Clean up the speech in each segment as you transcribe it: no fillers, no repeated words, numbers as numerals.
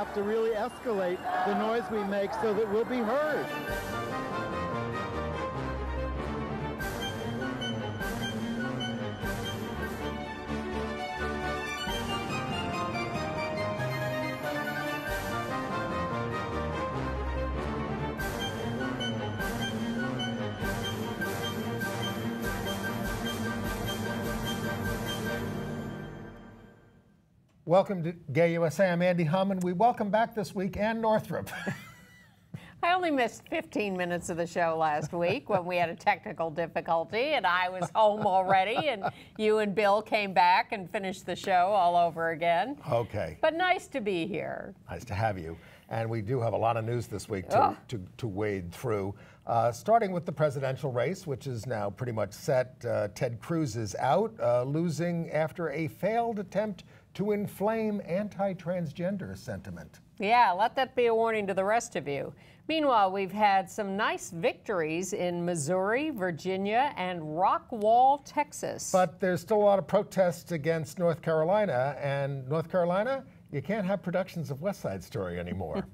have to really escalate the noise we make so that we'll be heard. Welcome to Gay USA. I'm Andy Hum, and we welcome back this week Ann Northrup. I only missed 15 minutes of the show last week when we had a technical difficulty and I was home already, and you and Bill came back and finished the show all over again. Okay. But nice to be here. Nice to have you. And we do have a lot of news this week to wade through. Starting with the presidential race, which is now pretty much set. Ted Cruz is out, losing after a failed attempt to inflame anti-transgender sentiment. Yeah, let that be a warning to the rest of you. Meanwhile, we've had some nice victories in Missouri, Virginia, and Rockwall, Texas. But there's still a lot of protests against North Carolina, and North Carolina, you can't have productions of West Side Story anymore.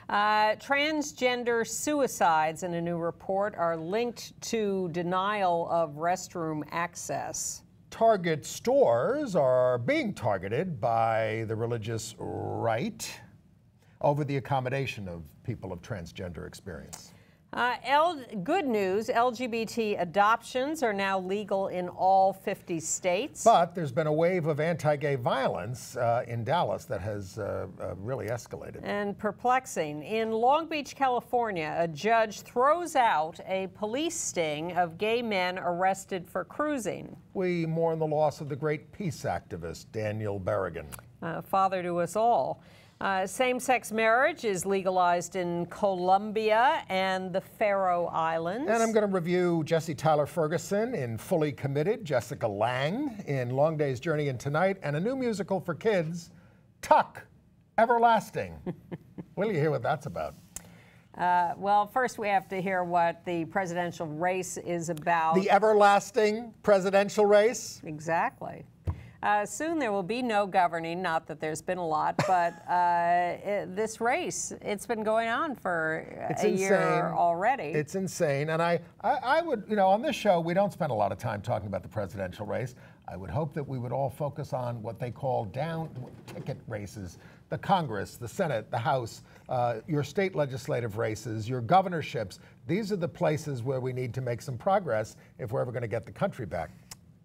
Transgender suicides in a new report are linked to denial of restroom access. Target stores are being targeted by the religious right over the accommodation of people of transgender experience. Good news, LGBT adoptions are now legal in all 50 states. But there's been a wave of anti-gay violence in Dallas that has really escalated. And perplexing. In Long Beach, California, a judge throws out a police sting of gay men arrested for cruising. We mourn the loss of the great peace activist, Daniel Berrigan. Father to us all. Same-sex marriage is legalized in Colombia and the Faroe Islands. And I'm going to review Jesse Tyler Ferguson in Fully Committed, Jessica Lange in Long Day's Journey in Tonight, and a new musical for kids, Tuck, Everlasting. Will you hear what that's about? Well, first we have to hear what the presidential race is about. The everlasting presidential race? Exactly. Soon there will be no governing, not that there's been a lot, but this race, it's been going on for a year already. It's insane. And I would, you know, on this show, we don't spend a lot of time talking about the presidential race. I would hope that we would all focus on what they call down ticket races, the Congress, the Senate, the House, your state legislative races, your governorships. These are the places where we need to make some progress if we're ever going to get the country back.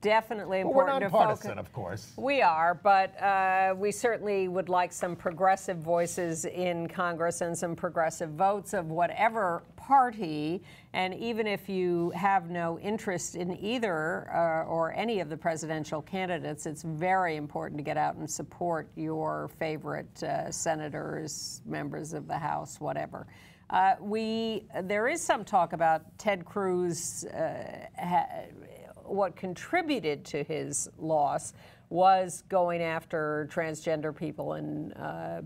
Definitely important to focus. We're nonpartisan, of course. We are, but we certainly would like some progressive voices in Congress and some progressive votes of whatever party. And even if you have no interest in either or any of the presidential candidates, it's very important to get out and support your favorite senators, members of the House, whatever. There is some talk about Ted Cruz. What contributed to his loss was going after transgender people in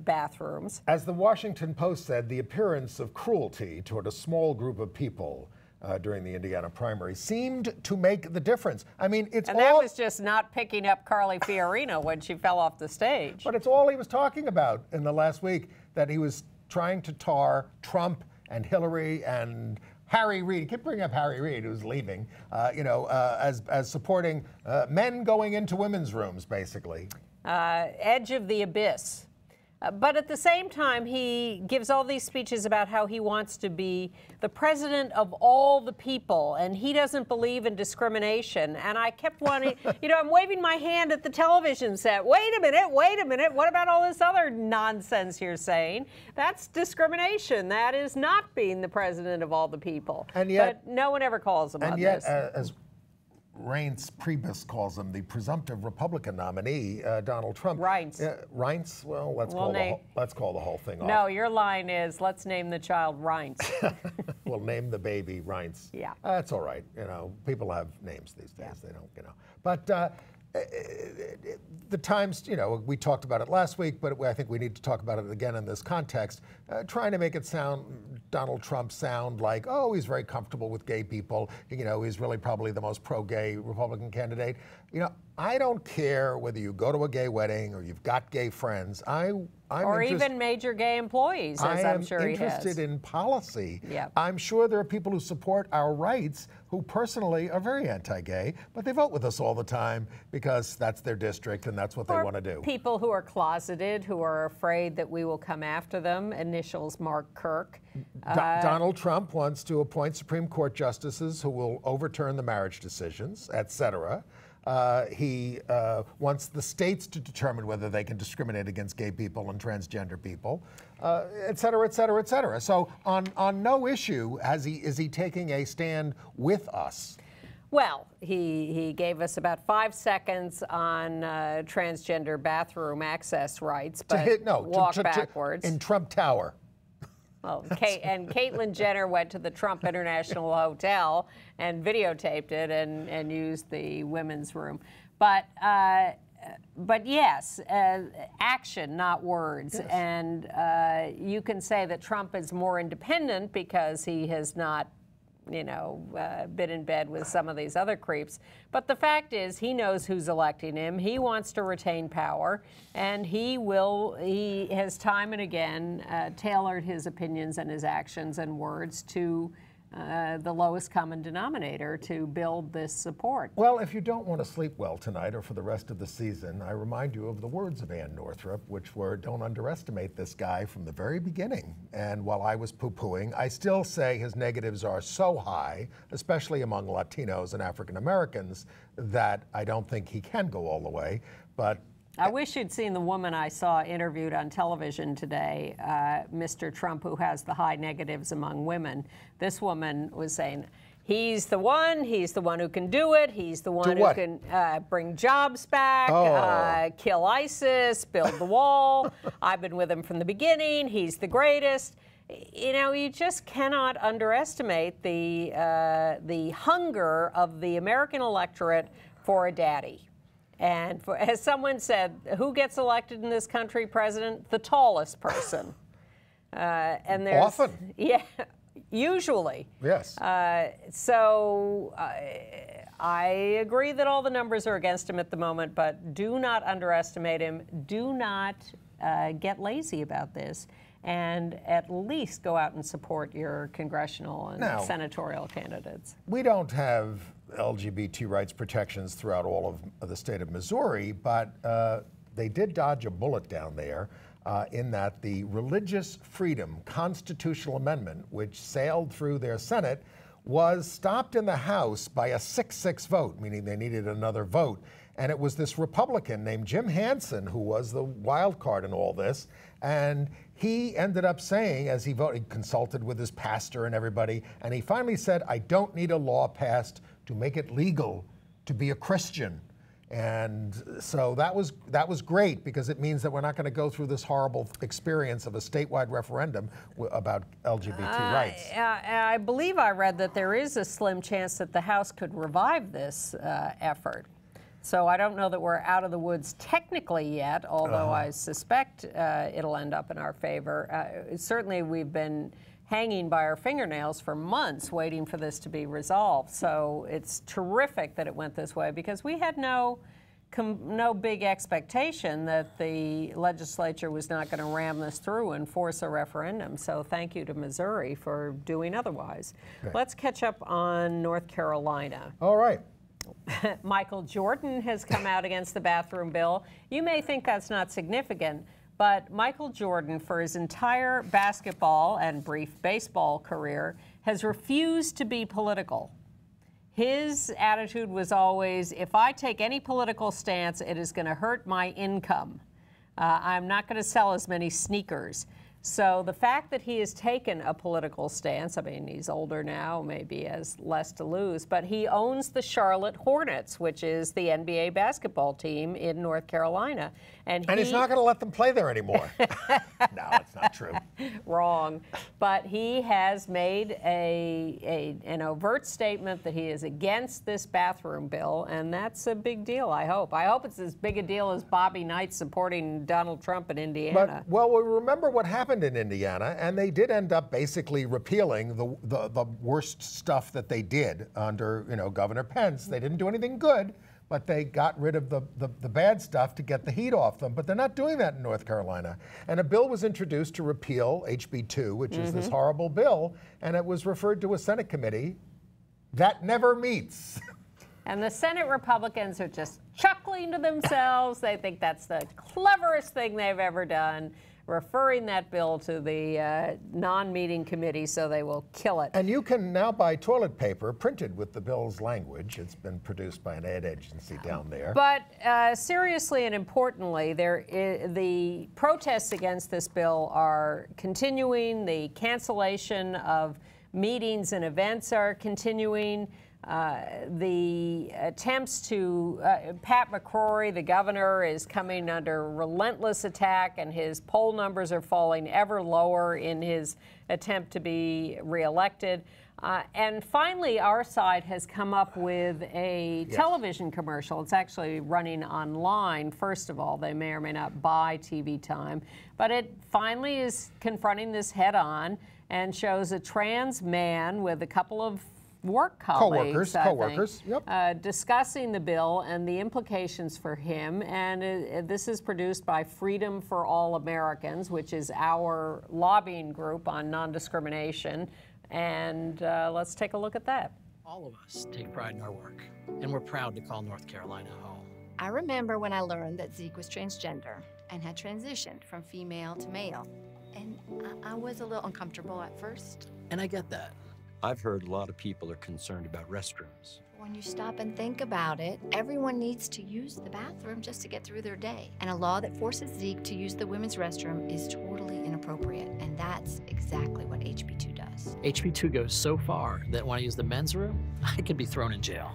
bathrooms. As the Washington Post said, the appearance of cruelty toward a small group of people during the Indiana primary seemed to make the difference. I mean, and that was just not picking up Carly Fiorina when she fell off the stage. But it's all he was talking about in the last week, that he was trying to tar Trump and Hillary and Harry Reid. Keep bringing up Harry Reid, who's leaving, as supporting men going into women's rooms, basically. Edge of the abyss. But at the same time, he gives all these speeches about how he wants to be the president of all the people, and he doesn't believe in discrimination. And I kept wanting, I'm waving my hand at the television set. Wait a minute, what about all this other nonsense you're saying? That's discrimination. That is not being the president of all the people. And yet, but no one ever calls him on this. And yet, as Reince Priebus calls him, the presumptive Republican nominee, Donald Trump. Reince. Reince? Well, let's call the whole thing off. No, your line is, let's name the child Reince. We'll name the baby Reince. Yeah. That's all right. People have names these days. Yeah. They don't, But the Times, we talked about it last week, but I think we need to talk about it again in this context, trying to make it Donald Trump sound like, oh, he's very comfortable with gay people. He's really probably the most pro-gay Republican candidate. I don't care whether you go to a gay wedding or you've got gay friends. Or even major gay employees, as I'm sure he has. I'm interested in policy. Yep. I'm sure there are people who support our rights who personally are very anti-gay, but they vote with us all the time because that's their district and that's what they want to do. People who are closeted, who are afraid that we will come after them, initials Mark Kirk. Donald Trump wants to appoint Supreme Court justices who will overturn the marriage decisions, et cetera. He wants the states to determine whether they can discriminate against gay people and transgender people, et cetera, et cetera, et cetera. So on no issue is he taking a stand with us. Well, he gave us about 5 seconds on transgender bathroom access rights, but walk backwards. In Trump Tower. Well, and Caitlyn Jenner went to the Trump International Hotel and videotaped it and used the women's room. But yes, action, not words. Yes. And you can say that Trump is more independent because he has not, been in bed with some of these other creeps. But the fact is, he knows who's electing him. He wants to retain power, and he has time and again tailored his opinions and his actions and words to the lowest common denominator to build this support. Well, if you don't want to sleep well tonight or for the rest of the season, I remind you of the words of Ann Northrop, which were, don't underestimate this guy from the very beginning. And while I was poo-pooing, I still say his negatives are so high, especially among Latinos and African Americans, that I don't think he can go all the way. But I wish you'd seen the woman I saw interviewed on television today, Mr. Trump, who has the high negatives among women. This woman was saying, he's the one who can do it, he's the one who can bring jobs back, kill ISIS, build the wall, I've been with him from the beginning, he's the greatest. You just cannot underestimate the hunger of the American electorate for a daddy. And as someone said, who gets elected in this country president? The tallest person. And there's, often. Yeah, usually. Yes. So I agree that all the numbers are against him at the moment, but do not underestimate him. Do not get lazy about this. And at least go out and support your congressional and senatorial candidates. We don't have LGBT rights protections throughout all of the state of Missouri, but they did dodge a bullet down there in that the Religious Freedom Constitutional Amendment, which sailed through their Senate, was stopped in the House by a 6-6 vote, meaning they needed another vote. And it was this Republican named Jim Hansen who was the wild card in all this. And he ended up saying, as he voted, he consulted with his pastor and everybody, and he finally said, I don't need a law passed to make it legal to be a Christian. And so that was great, because it means that we're not going to go through this horrible experience of a statewide referendum about LGBT rights. I believe I read that there is a slim chance that the House could revive this effort. So I don't know that we're out of the woods technically yet, although I suspect it'll end up in our favor. Certainly we've been hanging by our fingernails for months waiting for this to be resolved. So it's terrific that it went this way, because we had no big expectation that the legislature was not going to ram this through and force a referendum. So thank you to Missouri for doing otherwise. Okay. Let's catch up on North Carolina. All right. Michael Jordan has come out against the bathroom bill. You may think that's not significant, but Michael Jordan, for his entire basketball and brief baseball career, has refused to be political. His attitude was always, if I take any political stance, it is going to hurt my income. I'm not going to sell as many sneakers. So the fact that he has taken a political stance, I mean, he's older now, maybe has less to lose, but he owns the Charlotte Hornets, which is the NBA basketball team in North Carolina. And he's not going to let them play there anymore. No, it's not true. Wrong. But he has made an overt statement that he is against this bathroom bill, and that's a big deal, I hope. I hope it's as big a deal as Bobby Knight supporting Donald Trump in Indiana. But, well, we remember what happened in Indiana, and they did end up basically repealing the worst stuff that they did under, Governor Pence. They didn't do anything good, but they got rid of the bad stuff to get the heat off them. But they're not doing that in North Carolina. And a bill was introduced to repeal HB 2, which is this horrible bill, and it was referred to a Senate committee that never meets. And the Senate Republicans are just chuckling to themselves. They think that's the cleverest thing they've ever done, referring that bill to the non-meeting committee so they will kill it. And you can now buy toilet paper printed with the bill's language. It's been produced by an ad agency down there. But seriously and importantly, the protests against this bill are continuing. The cancellation of meetings and events are continuing. The attempts to, Pat McCrory, the governor, is coming under relentless attack, and his poll numbers are falling ever lower in his attempt to be reelected. And finally, our side has come up with a television commercial. It's actually running online, first of all. They may or may not buy TV time. But it finally is confronting this head on and shows a trans man with a couple of work colleagues, co-workers, yep. Discussing the bill and the implications for him. And this is produced by Freedom for All Americans, which is our lobbying group on non-discrimination. And let's take a look at that. All of us take pride in our work, and we're proud to call North Carolina home. I remember when I learned that Zeke was transgender and had transitioned from female to male. And I was a little uncomfortable at first. And I get that. I've heard a lot of people are concerned about restrooms. When you stop and think about it, everyone needs to use the bathroom just to get through their day. And a law that forces Zeke to use the women's restroom is totally inappropriate. And that's exactly what HB 2 does. HB 2 goes so far that when I use the men's room, I could be thrown in jail.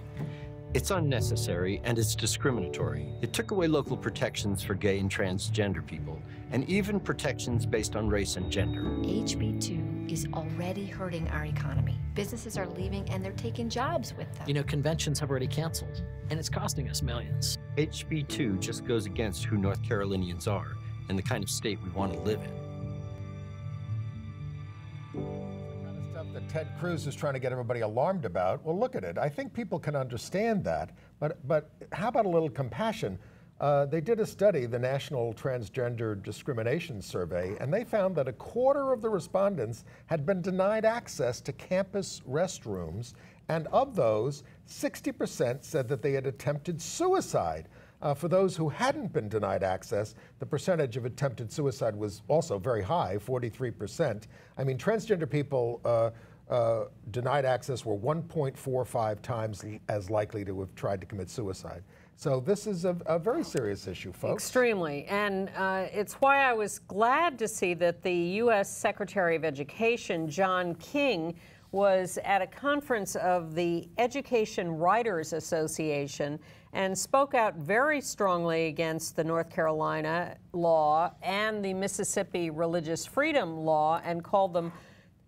It's unnecessary and it's discriminatory. It took away local protections for gay and transgender people, and even protections based on race and gender. HB 2 is already hurting our economy. Businesses are leaving and they're taking jobs with them. You know, conventions have already canceled, and it's costing us millions. HB 2 just goes against who North Carolinians are and the kind of state we want to live in. That Ted Cruz is trying to get everybody alarmed about. Well, look at it. I think people can understand that, but how about a little compassion? They did a study, the National Transgender Discrimination Survey, and they found that a quarter of the respondents had been denied access to campus restrooms, and of those, 60% said that they had attempted suicide. For those who hadn't been denied access, the percentage of attempted suicide was also very high, 43%. I mean, transgender people denied access were 1.45 times as likely to have tried to commit suicide. So this is a very serious issue, folks. Extremely. And it's why I was glad to see that the U.S. Secretary of Education, John King, was at a conference of the Education Writers Association and spoke out very strongly against the North Carolina law and the Mississippi religious freedom law and called them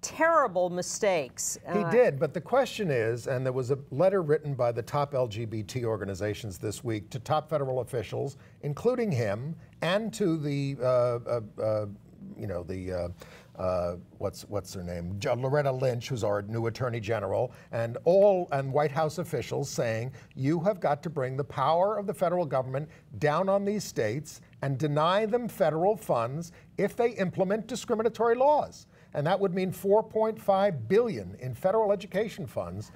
terrible mistakes. He did, but the question is, and there was a letter written by the top LGBT organizations this week to top federal officials, including him, and to the, what's her name, Loretta Lynch, who's our new Attorney General, and White House officials saying, you have got to bring the power of the federal government down on these states and deny them federal funds if they implement discriminatory laws. And that would mean $4.5 billion in federal education funds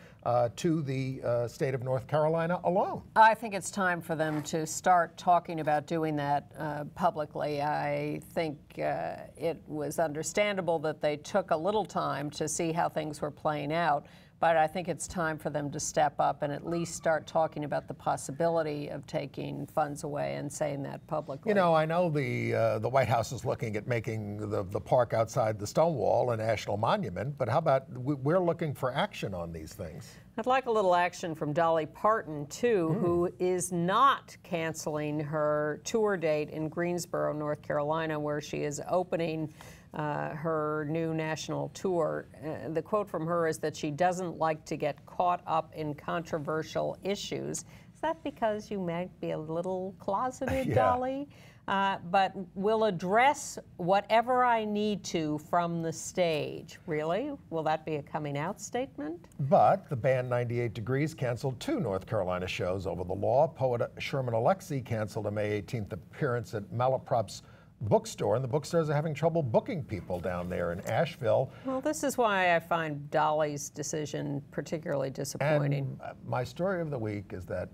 to the state of North Carolina alone. I think it's time for them to start talking about doing that publicly. I think it was understandable that they took a little time to see how things were playing out. But I think it's time for them to step up and at least start talking about the possibility of taking funds away and saying that publicly. You know, I know the White House is looking at making the park outside the Stonewall a national monument, but how about we're looking for action on these things? I'd like a little action from Dolly Parton, too, who is not canceling her tour date in Greensboro, North Carolina, where she is opening her new national tour. The quote from her is that she doesn't like to get caught up in controversial issues. Is that because you might be a little closeted, Dolly? But will address whatever I need to from the stage. Really? Will that be a coming out statement? But the band 98 Degrees canceled 2 North Carolina shows over the law. Poet Sherman Alexie canceled a May 18th appearance at Malaprop's bookstore, and the bookstores are having trouble booking people down there in Asheville. Well, this is why I find Dolly's decision particularly disappointing. And my story of the week is that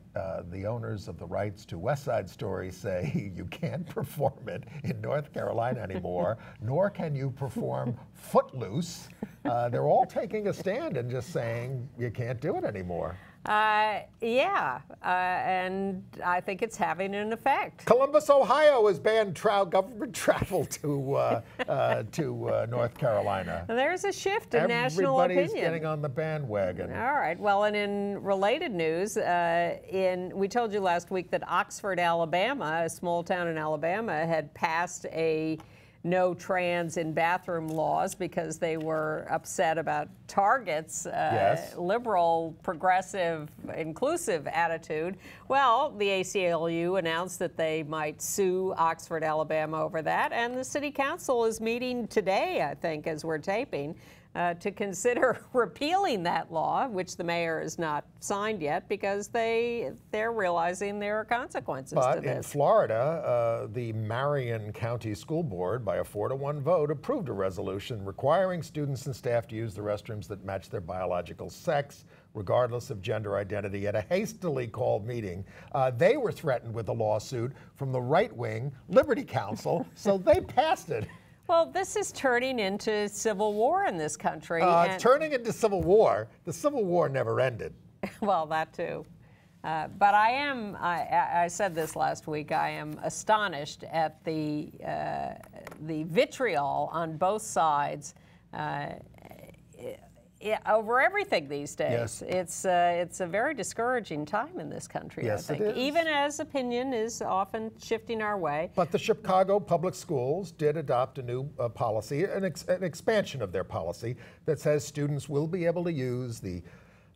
the owners of the rights to West Side Story say you can't perform it in North Carolina anymore, nor can you perform Footloose. They're all taking a stand and just saying you can't do it anymore. And I think it's having an effect. Columbus, Ohio has banned government travel to North Carolina. There's a shift in national opinion. Everybody's getting on the bandwagon. All right. Well, and in related news, we told you last week that Oxford, Alabama, a small town in Alabama, had passed a no trans in bathroom laws because they were upset about Target's liberal, progressive, inclusive attitude. Well, the ACLU announced that they might sue Oxford, Alabama over that, and the city council is meeting today, I think, as we're taping, to consider repealing that law, which the mayor has not signed yet, because they're realizing there are consequences to this. But in Florida, the Marion County School Board, by a 4-to-1 vote, approved a resolution requiring students and staff to use the restrooms that match their biological sex, regardless of gender identity. At a hastily called meeting, they were threatened with a lawsuit from the right-wing Liberty Council, so they passed it. Well, this is turning into civil war in this country. It's turning into civil war. The Civil War never ended. Well, that too. But I said this last week, I am astonished at the vitriol on both sides over everything these days. Yes. It's a very discouraging time in this country, Yes, I think. it is. Even as opinion is often shifting our way. But the Chicago Public Schools did adopt a new policy, an expansion of their policy that says students will be able to use the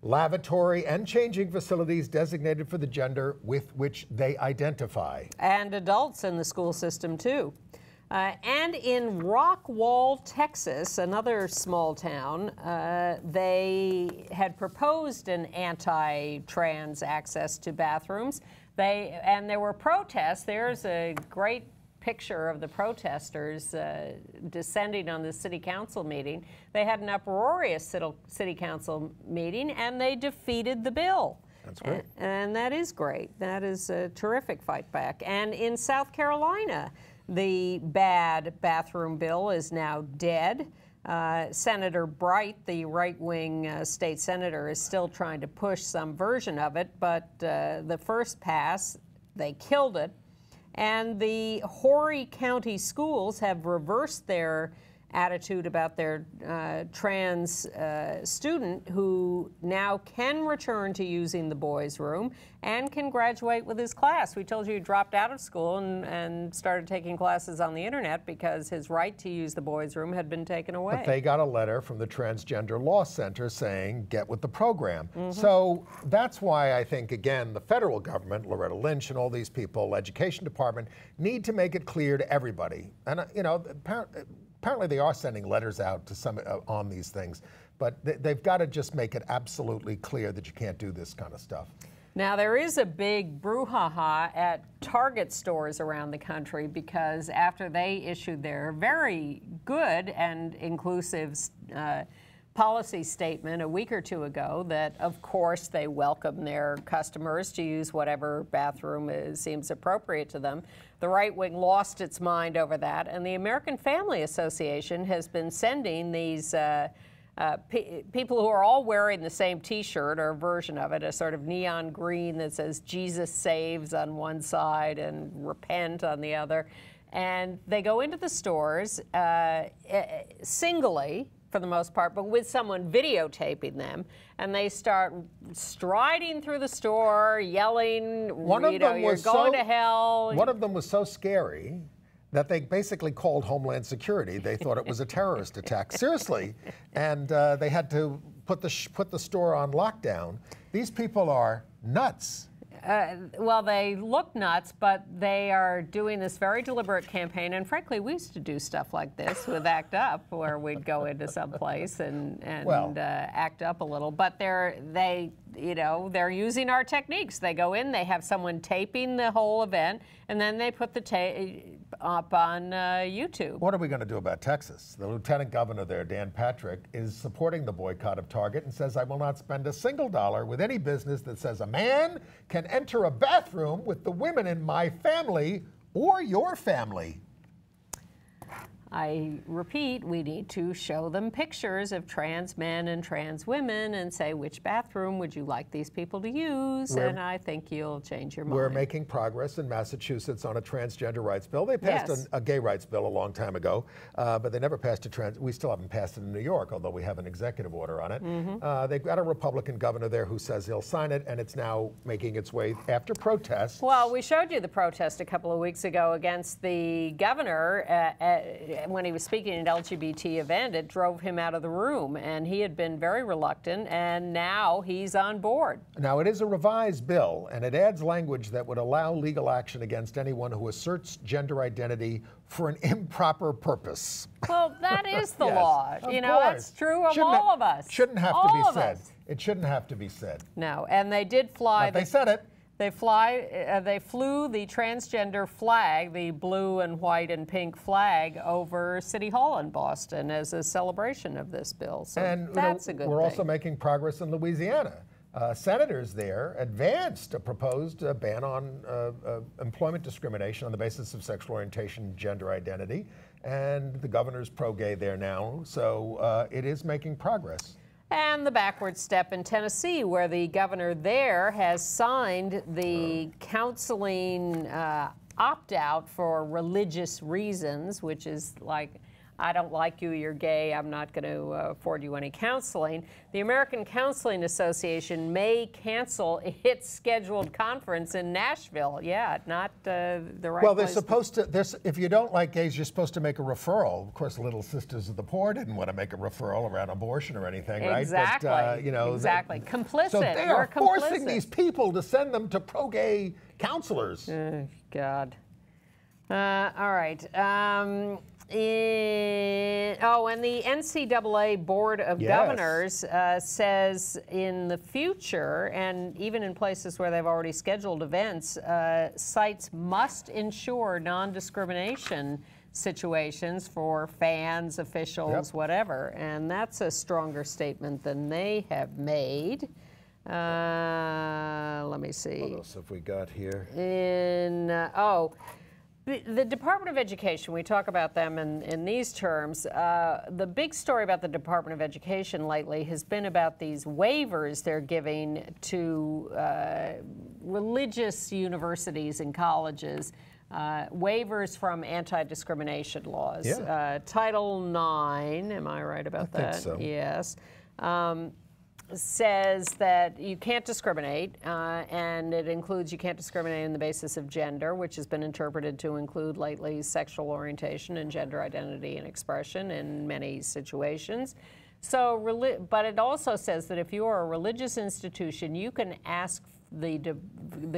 lavatory and changing facilities designated for the gender with which they identify. And adults in the school system, too. And in Rockwall, Texas, another small town, they had proposed an anti-trans access to bathrooms. And there were protests. There's a great picture of the protesters descending on the city council meeting. They had an uproarious city council meeting, and they defeated the bill. That's great. And that is great. That is a terrific fight back. And in South Carolina, the bad bathroom bill is now dead. Senator Bright, the right-wing state senator, is still trying to push some version of it, but the first pass, they killed it. And the Horry County schools have reversed their attitude about their trans student who now can return to using the boys' room and can graduate with his class. We told you he dropped out of school and started taking classes on the internet because his right to use the boys' room had been taken away. But they got a letter from the Transgender Law Center saying, get with the program. So that's why I think, again, the federal government, Loretta Lynch and all these people, education department, need to make it clear to everybody. And, you know, apparently they are sending letters out to some on these things, but they've got to just make it absolutely clear that you can't do this kind of stuff. Now, there is a big brouhaha at Target stores around the country because after they issued their very good and inclusive policy statement a week or two ago that, of course, they welcome their customers to use whatever bathroom seems appropriate to them, the right wing lost its mind over that, and the American Family Association has been sending these people who are all wearing the same T-shirt or a version of it, a sort of neon green that says Jesus saves on one side and repent on the other. And they go into the stores singly, for the most part, but with someone videotaping them, and they start striding through the store, yelling, you're going to hell. One of them was so scary that they basically called Homeland Security. They thought it was a terrorist attack. Seriously. And they had to put the store on lockdown. These people are nuts. Well, they look nuts, but they are doing this very deliberate campaign. And frankly, we used to do stuff like this with ACT UP, where we'd go into some place and act up a little. But they're using our techniques. They go in, they have someone taping the whole event, and then they put the tape up on YouTube. What are we going to do about Texas? The lieutenant governor there, Dan Patrick, is supporting the boycott of Target and says, I will not spend a single dollar with any business that says a man can enter a bathroom with the women in my family or your family. I repeat, we need to show them pictures of trans men and trans women and say, which bathroom would you like these people to use? And I think you'll change your mind. We're making progress in Massachusetts on a transgender rights bill. They passed a gay rights bill a long time ago, but they never passed we still haven't passed it in New York, although we have an executive order on it. They've got a Republican governor there who says he'll sign it, and it's now making its way after protests. Well, we showed you the protest a couple of weeks ago against the governor when he was speaking at an LGBT event. It drove him out of the room, and he had been very reluctant, and now he's on board. Now, it is a revised bill, and it adds language that would allow legal action against anyone who asserts gender identity for an improper purpose. Well, that is the Yes, law. of You know, that's course. true of all of us. Shouldn't have to be said. It shouldn't have to be said. No, and they did fly. But they said it. They flew the transgender flag, the blue and white and pink flag, over City Hall in Boston as a celebration of this bill. So And that's a good thing. We're also making progress in Louisiana. Senators there advanced a proposed ban on employment discrimination on the basis of sexual orientation, gender identity, and the governor's pro-gay there now. So it is making progress. And the backward step in Tennessee, where the governor there has signed the counseling opt-out for religious reasons, which is like, I don't like you, you're gay, I'm not going to afford you any counseling. The American Counseling Association may cancel its scheduled conference in Nashville. Yeah, not the right Well, they're place supposed to, if you don't like gays, you're supposed to make a referral. Of course, Little Sisters of the Poor didn't want to make a referral around abortion or anything, right? Exactly. But, exactly. Complicit. So they are forcing these people to send them to pro-gay counselors. Oh, God. All right. And the NCAA Board of Governors says in the future, and even in places where they've already scheduled events, sites must ensure non-discrimination situations for fans, officials, whatever. And that's a stronger statement than they have made. Let me see. What else have we got here? The Department of Education, we talk about them in these terms. The big story about the Department of Education lately has been about these waivers they're giving to religious universities and colleges, waivers from anti-discrimination laws. Title IX, am I right about that? I think so. Yes. Says that you can't discriminate, and it includes you can't discriminate on the basis of gender, which has been interpreted to include lately sexual orientation and gender identity and expression in many situations. So, but it also says that if you are a religious institution, you can ask the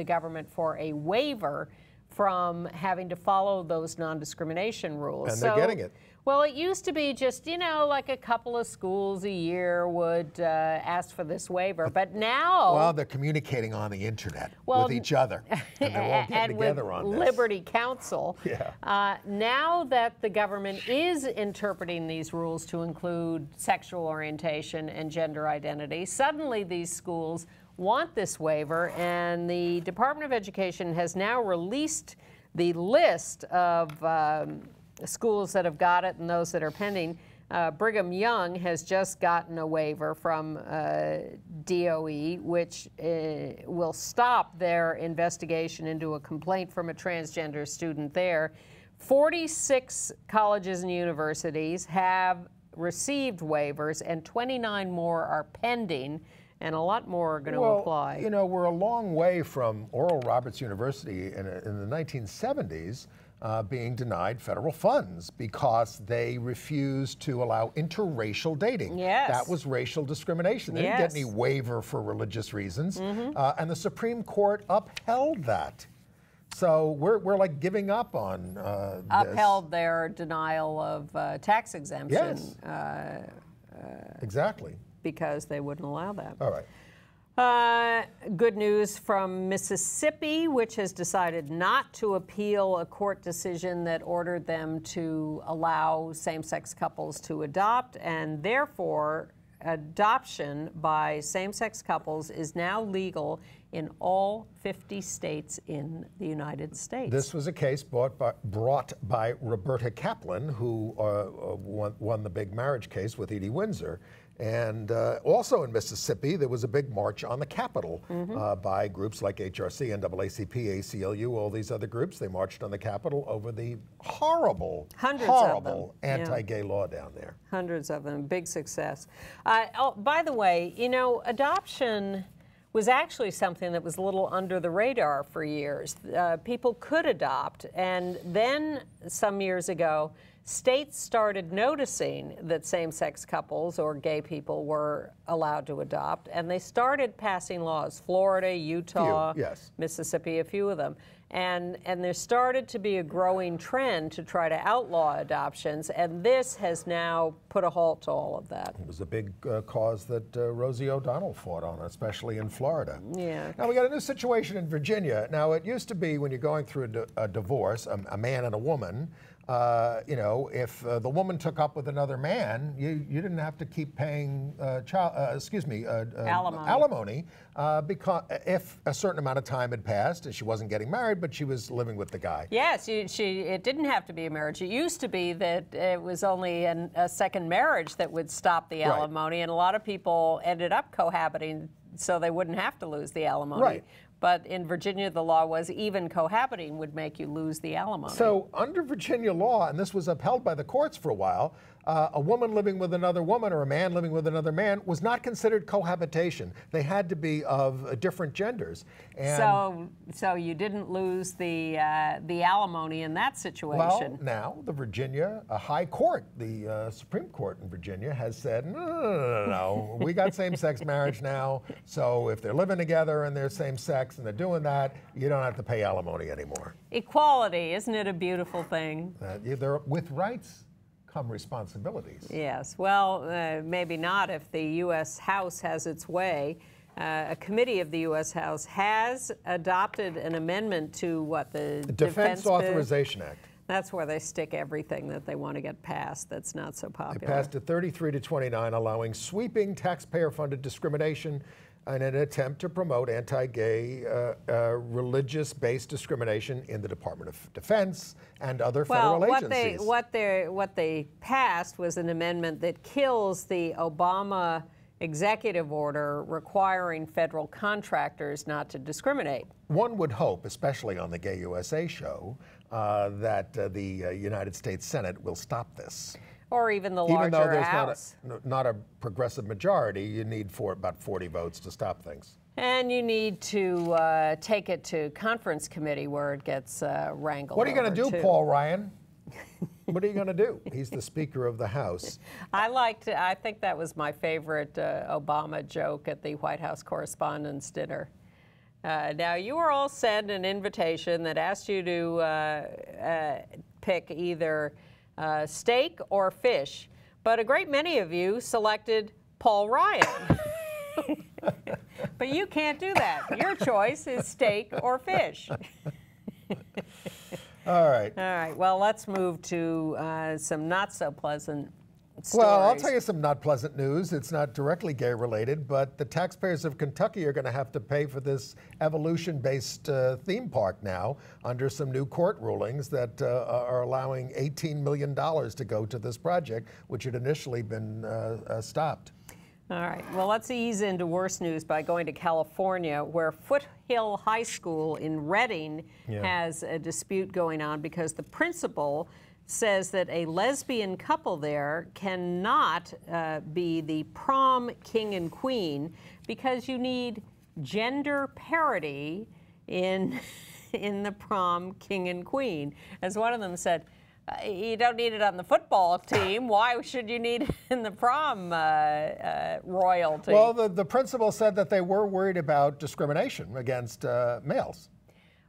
government for a waiver from having to follow those non-discrimination rules. And they're getting it. Well, it used to be just, like a couple of schools a year would ask for this waiver, but now... Well, they're communicating on the internet with each other, and they're all getting together on this. Liberty Counsel. Now that the government is interpreting these rules to include sexual orientation and gender identity, suddenly these schools want this waiver, and the Department of Education has now released the list of schools that have got it and those that are pending. Brigham Young has just gotten a waiver from DOE, which will stop their investigation into a complaint from a transgender student there. 46 colleges and universities have received waivers, and 29 more are pending. and a lot more are going to Well, apply. you know, we're a long way from Oral Roberts University in the 1970s being denied federal funds because they refused to allow interracial dating. Yes. That was racial discrimination. They didn't get any waiver for religious reasons, and the Supreme Court upheld that. So we're like giving up on Upheld their denial of tax exemption. Yes. Exactly. Because they wouldn't allow that. All right. Good news from Mississippi, which has decided not to appeal a court decision that ordered them to allow same-sex couples to adopt, and therefore adoption by same-sex couples is now legal in all 50 states in the United States. This was a case brought by Roberta Kaplan, who won the big marriage case with Edie Windsor. And also in Mississippi, there was a big march on the Capitol by groups like HRC, NAACP, ACLU, all these other groups. They marched on the Capitol over the horrible anti-gay law down there. Hundreds of them, big success. Oh, by the way, you know, adoption was actually something that was a little under the radar for years. People could adopt, and then some years ago, states started noticing that same-sex couples or gay people were allowed to adopt, and they started passing laws. Florida, Utah, Mississippi, a few of them. And there started to be a growing trend to try to outlaw adoptions, and this has now put a halt to all of that. It was a big cause that Rosie O'Donnell fought on, especially in Florida. Yeah. Now, we got a new situation in Virginia. Now, it used to be when you're going through a divorce, a man and a woman, you know, if the woman took up with another man, you didn't have to keep paying alimony because if a certain amount of time had passed and she wasn't getting married, but she was living with the guy. Yes, it didn't have to be a marriage. It used to be that it was only a second marriage that would stop the alimony, and a lot of people ended up cohabiting so they wouldn't have to lose the alimony. Right. But in Virginia, the law was even cohabiting would make you lose the alimony. So under Virginia law, and this was upheld by the courts for a while, a woman living with another woman or a man living with another man was not considered cohabitation. They had to be of different genders. And so you didn't lose the alimony in that situation. Well, now the Virginia High Court, the Supreme Court in Virginia, has said, no, we got same-sex marriage now, so if they're living together and they're same-sex and they're doing that, you don't have to pay alimony anymore. Equality, isn't it a beautiful thing? With rights come responsibilities. Yes, well, maybe not if the U.S. House has its way. A committee of the U.S. House has adopted an amendment to what, the Defense Authorization Act. That's where they stick everything that they want to get passed that's not so popular. It passed at 33-29, allowing sweeping taxpayer-funded discrimination in an attempt to promote anti-gay religious-based discrimination in the Department of Defense and other federal agencies. What they passed was an amendment that kills the Obama executive order requiring federal contractors not to discriminate. One would hope, especially on the Gay USA show, that the United States Senate will stop this. Or even the larger Even though House. there's not a progressive majority, you need about 40 votes to stop things. And you need to take it to conference committee where it gets wrangled. What are you going to do, too. Paul Ryan? What are you going to do? He's the Speaker of the House. I think that was my favorite Obama joke at the White House Correspondents' Dinner. Now, you were all sent an invitation that asked you to pick either steak or fish, but a great many of you selected Paul Ryan. But you can't do that. Your choice is steak or fish. All right. All right. Well, let's move to some not so pleasant stories. Well, I'll tell you some not pleasant news. It's not directly gay related, but the taxpayers of Kentucky are going to have to pay for this evolution-based theme park now under some new court rulings that are allowing $18 million to go to this project, which had initially been stopped. All right. Well, let's ease into worse news by going to California, where Foothill High School in Redding has a dispute going on because the principal says that a lesbian couple there cannot be the prom king and queen because you need gender parity in the prom king and queen. As one of them said, you don't need it on the football team. Why should you need it in the prom royalty? Well, the principal said that they were worried about discrimination against males.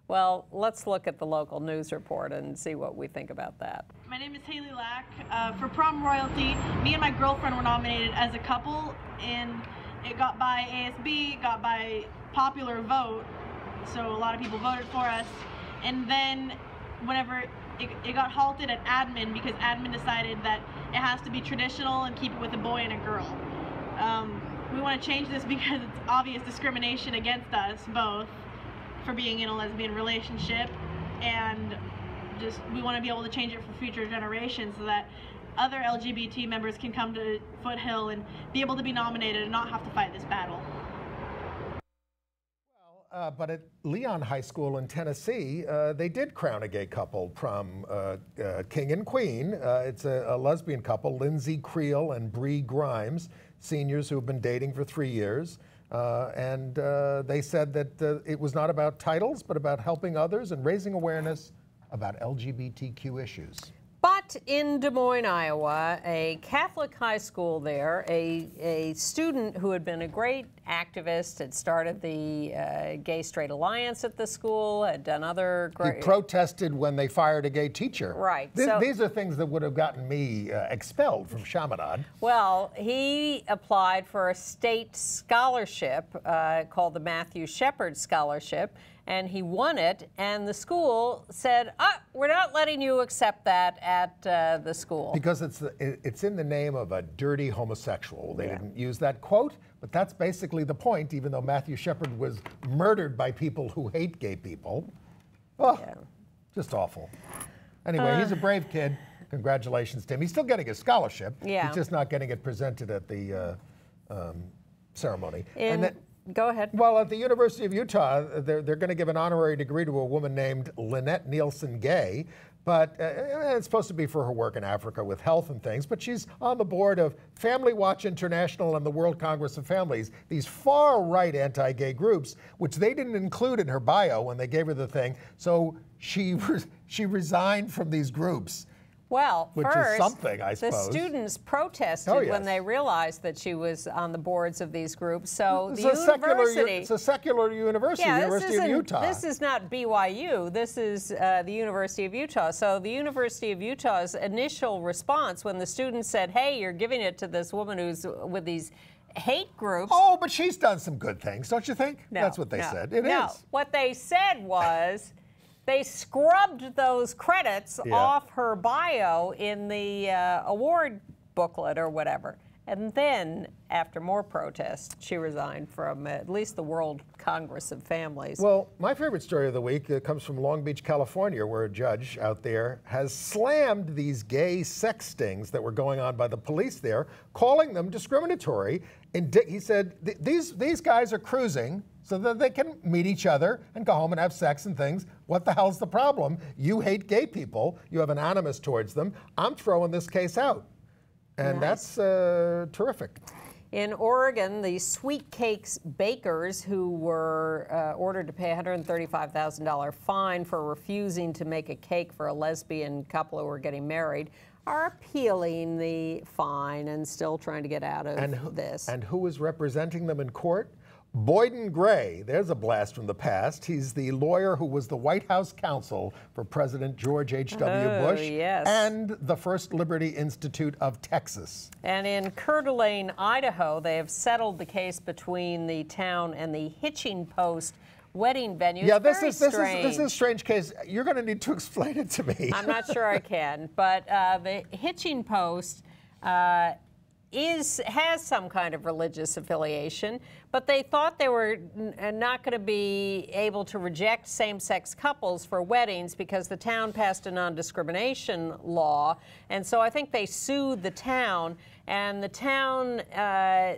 Well, let's look at the local news report and see what we think about that. My name is Haley Lack. For prom royalty, me and my girlfriend were nominated as a couple, and it got by ASB, got by popular vote, so a lot of people voted for us. And then whenever it got halted at admin because admin decided that it has to be traditional and keep it with a boy and a girl. We want to change this because it's obvious discrimination against us both for being in a lesbian relationship, and just we want to be able to change it for future generations so that other LGBT members can come to Foothill and be able to be nominated and not have to fight this battle. But at Leon High School in Tennessee, they did crown a gay couple prom king and queen. It's a lesbian couple, Lindsay Creel and Bree Grimes, seniors who have been dating for 3 years. And they said that it was not about titles, but about helping others and raising awareness about LGBTQ issues. But in Des Moines, Iowa, a Catholic high school there, a student who had been a great activist, had started the Gay-Straight Alliance at the school, had done other great... He protested when they fired a gay teacher. Right. These are things that would have gotten me expelled from Chaminade. Well, he applied for a state scholarship called the Matthew Shepard Scholarship, and he won it, and the school said, we're not letting you accept that at the school. Because it's in the name of a dirty homosexual. They didn't use that quote, but that's basically the point, even though Matthew Shepard was murdered by people who hate gay people. Oh, just awful. Anyway, he's a brave kid. Congratulations to him. He's still getting a scholarship. Yeah. He's just not getting it presented at the ceremony. And then, go ahead. Well, at the University of Utah, they're going to give an honorary degree to a woman named Lynette Nielsen Gay, but it's supposed to be for her work in Africa with health and things, but she's on the board of Family Watch International and the World Congress of Families, these far-right anti-gay groups, which they didn't include in her bio when they gave her the thing, so she resigned from these groups. Well, which first, is something, I suppose. The students protested when they realized that she was on the boards of these groups. So the university... It's a secular university, University of Utah. This is not BYU. This is the University of Utah. So the University of Utah's initial response when the students said, hey, you're giving it to this woman who's with these hate groups... Oh, but she's done some good things, don't you think? No, that's what they said. It is. What they said was... They scrubbed those credits off her bio in the award booklet or whatever. And then, after more protests, she resigned from at least the World Congress of Families. Well, my favorite story of the week comes from Long Beach, California, where a judge out there has slammed these gay sex stings that were going on by the police there, calling them discriminatory. And he said, these guys are cruising so that they can meet each other and go home and have sex and things. What the hell's the problem? You hate gay people. You have an animus towards them. I'm throwing this case out. And that's terrific. In Oregon, the Sweet Cakes bakers who were ordered to pay a $135,000 fine for refusing to make a cake for a lesbian couple who were getting married are appealing the fine and still trying to get out of this. And who is representing them in court? Boyden Gray, there's a blast from the past. He's the lawyer who was the White House counsel for President George H.W. Bush and the First Liberty Institute of Texas. And in Coeur d'Alene, Idaho, they have settled the case between the town and the Hitching Post wedding venue. Yeah, this is a strange case. You're going to need to explain it to me. I'm not sure I can, but the Hitching Post has some kind of religious affiliation, but they thought they were not going to be able to reject same-sex couples for weddings because the town passed a non-discrimination law, and so I think they sued the town, and the town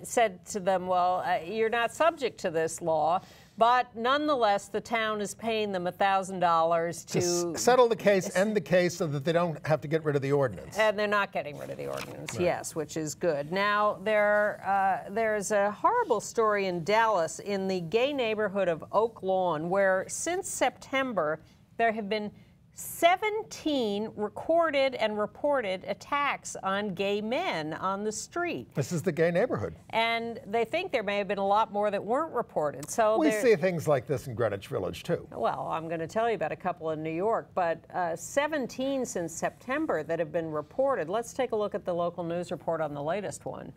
said to them, well, you're not subject to this law, But nonetheless, the town is paying them $1,000 to settle the case, end the case, so that they don't have to get rid of the ordinance. And they're not getting rid of the ordinance, right. Yes, which is good. Now, there's a horrible story in Dallas, in the gay neighborhood of Oak Lawn, where since September, there have been 17 recorded and reported attacks on gay men on the street. This is the gay neighborhood. And they think there may have been a lot more that weren't reported. So we see things like this in Greenwich Village, too. Well, I'm going to tell you about a couple in New York, but 17 since September that have been reported. Let's take a look at the local news report on the latest one.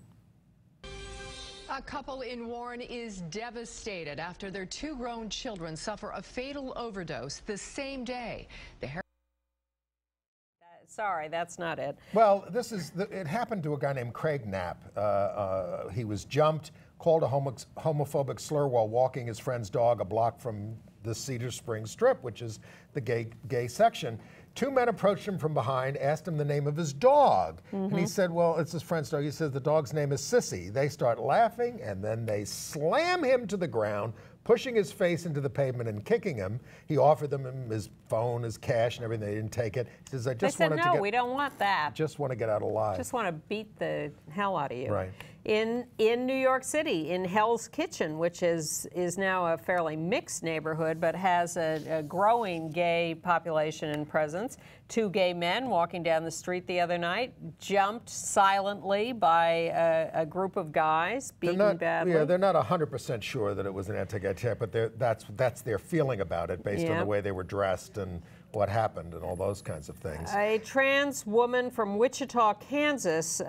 A couple in Warren is devastated after their 2 grown children suffer a fatal overdose the same day. Sorry, that's not it. Well, it happened to a guy named Craig Knapp. He was jumped, called a homophobic slur while walking his friend's dog a block from the Cedar Springs Strip, which is the gay section. 2 men approached him from behind, asked him the name of his dog. And he said, well, it's his friend's dog. He says the dog's name is Sissy. They start laughing, and then they slam him to the ground, pushing his face into the pavement and kicking him. He offered them his phone, his cash, and everything. They didn't take it. He says, They said, no, we don't want that. Just want to get out alive. Just want to beat the hell out of you. Right. In New York City, in Hell's Kitchen, which is now a fairly mixed neighborhood, but has a growing gay population and presence, 2 gay men walking down the street the other night, jumped silently by a group of guys, beaten badly. Yeah, they're not 100% sure that it was an anti-gay attack, but that's their feeling about it based on the way they were dressed and what happened and all those kinds of things. A trans woman from Wichita, Kansas,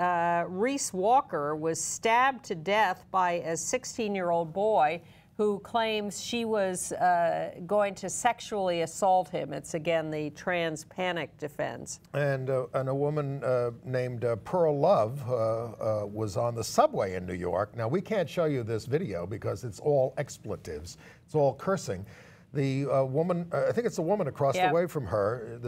Reese Walker, was stabbed to death by a 16-year-old boy who claims she was going to sexually assault him. It's, again, the trans panic defense. And a woman named Pearl Love was on the subway in New York. Now, we can't show you this video because it's all expletives. It's all cursing. The woman, I think it's a woman across the way from her,